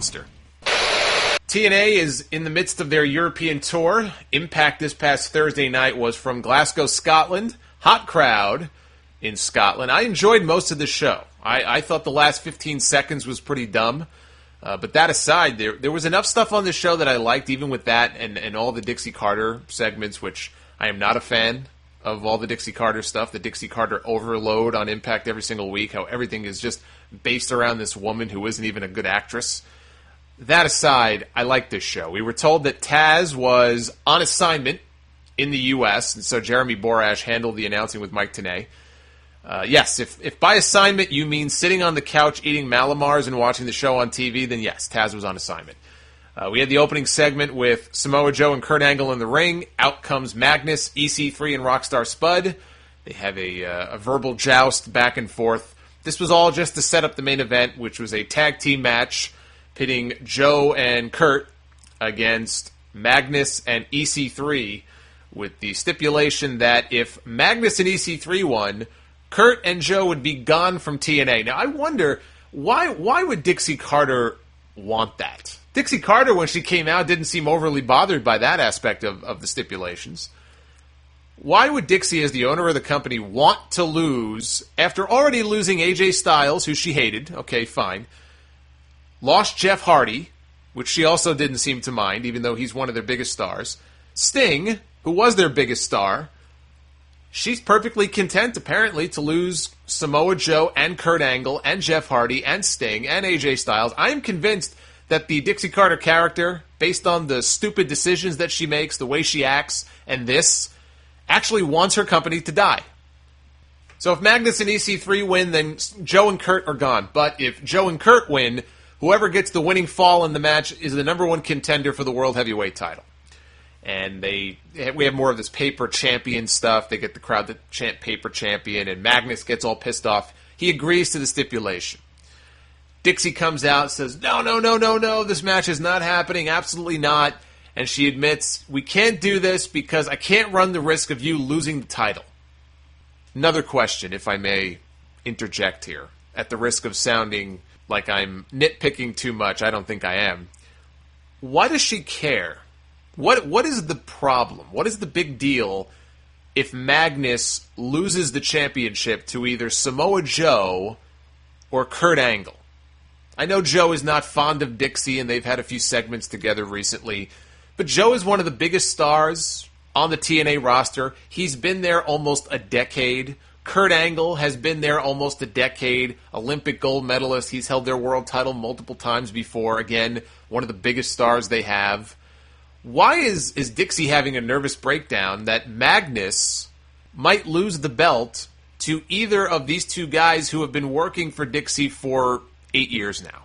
monster. TNA is in the midst of their European tour. Impact this past Thursday night was from Glasgow, Scotland. Hot crowd in Scotland. I enjoyed most of the show. I thought the last 15 seconds was pretty dumb. But that aside, there was enough stuff on the show that I liked, even with that and all the Dixie Carter segments, which I am not a fan of all the Dixie Carter stuff. The Dixie Carter overload on Impact every single week, how everything is just based around this woman who isn't even a good actress. That aside, I like this show. We were told that Taz was on assignment in the U.S., and so Jeremy Borash handled the announcing with Mike Tenay. Yes, if by assignment you mean sitting on the couch eating Malamars and watching the show on TV, then yes, Taz was on assignment. We had the opening segment with Samoa Joe and Kurt Angle in the ring. Out comes Magnus, EC3, and Rockstar Spud. They have a verbal joust back and forth. This was all just to set up the main event, which was a tag team match pitting Joe and Kurt against Magnus and EC3, with the stipulation that if Magnus and EC3 won, Kurt and Joe would be gone from TNA. Now, I wonder, why would Dixie Carter want that? Dixie Carter, when she came out, didn't seem overly bothered by that aspect of the stipulations. Why would Dixie, as the owner of the company, want to lose after already losing AJ Styles, who she hated? Okay, fine. Lost Jeff Hardy, which she also didn't seem to mind, even though he's one of their biggest stars. Sting, who was their biggest star. She's perfectly content, apparently, to lose Samoa Joe and Kurt Angle and Jeff Hardy and Sting and AJ Styles. I am convinced that the Dixie Carter character, based on the stupid decisions that she makes, the way she acts, and this, actually wants her company to die. So if Magnus and EC3 win, then Joe and Kurt are gone. But if Joe and Kurt win, whoever gets the winning fall in the match is the number one contender for the World Heavyweight title. And we have more of this paper champion stuff. They get the crowd to chant paper champion, and Magnus gets all pissed off. He agrees to the stipulation. Dixie comes out, says, no, this match is not happening, absolutely not. And she admits, we can't do this because I can't run the risk of you losing the title. Another question, if I may interject here, at the risk of sounding like I'm nitpicking too much. I don't think I am. Why does she care? What is the problem? What is the big deal if Magnus loses the championship to either Samoa Joe or Kurt Angle? I know Joe is not fond of Dixie, and they've had a few segments together recently, but Joe is one of the biggest stars on the TNA roster. He's been there almost a decade. Kurt Angle has been there almost a decade. Olympic gold medalist. He's held their world title multiple times before. Again, one of the biggest stars they have. Why is Dixie having a nervous breakdown that Magnus might lose the belt to either of these two guys who have been working for Dixie for 8 years now?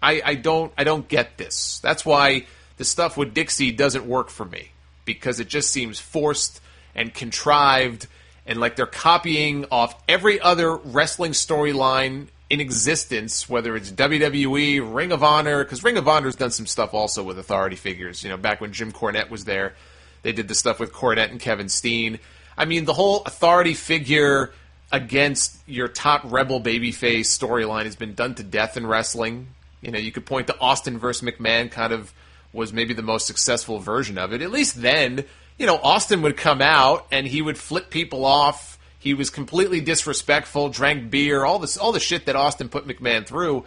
I don't get this. That's why the stuff with Dixie doesn't work for me, because it just seems forced and contrived and like they're copying off every other wrestling storyline in existence, whether it's WWE, Ring of Honor, because Ring of Honor's done some stuff also with authority figures. You know, back when Jim Cornette was there, they did the stuff with Cornette and Kevin Steen. I mean, the whole authority figure against your top rebel babyface storyline has been done to death in wrestling. You know, you could point to Austin versus McMahon, kind of was maybe the most successful version of it. At least then, you know, Austin would come out and he would flip people off. He was completely disrespectful, drank beer, all the shit that Austin put McMahon through.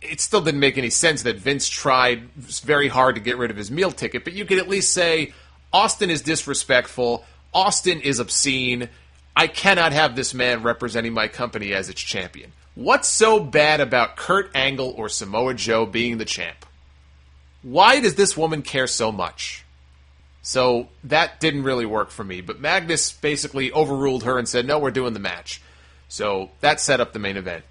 It still didn't make any sense that Vince tried very hard to get rid of his meal ticket, but you could at least say, Austin is disrespectful, Austin is obscene, I cannot have this man representing my company as its champion. What's so bad about Kurt Angle or Samoa Joe being the champ? Why does this woman care so much? So that didn't really work for me. But Magnus basically overruled her and said, no, we're doing the match. So that set up the main event.